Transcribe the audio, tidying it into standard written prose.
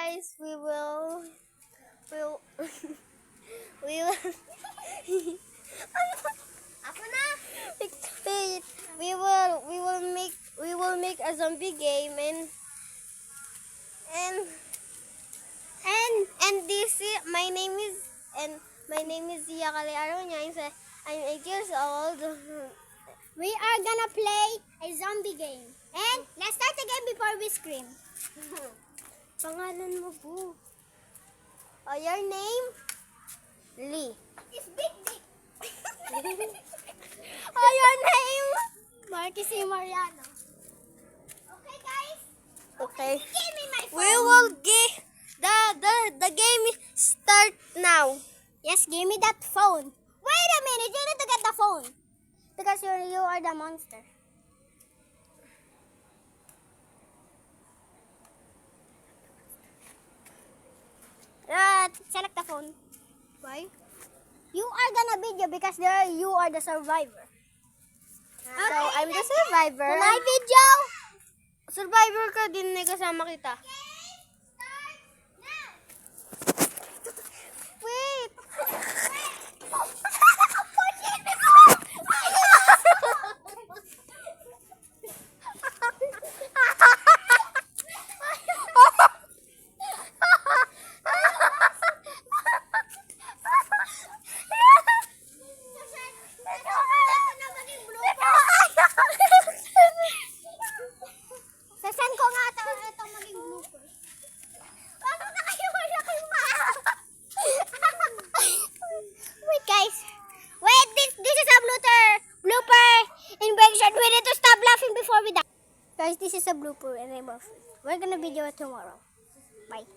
guys, we'll we will Ako na. wait, we will make a zombie game and this is my name is Zia Calearonia. I'm 8 years old. We are gonna play a zombie game. And let's start the game before we scream. Pangalan mo po. Oh, your name? Lee. It's Big Dick. Oh, your name? Marquis C. Mariano. Okay, guys. Okay. Give me my phone. We will give the game start now. Yes, give me that phone. Wait a minute. You need to get the phone. Because you are the monster. Select the phone. Why? You are gonna video because you are the survivor. So, I'm the survivor. My video. Survivor ka din, may kasama kita. Start now. Wait. Sasan ko nga ito maging blooper. Paano na kayo? Wala kayo Wait guys. Wait, this is a blooper invention. We need to stop laughing before we die. Guys, this is a blooper and we're gonna video it tomorrow. Bye.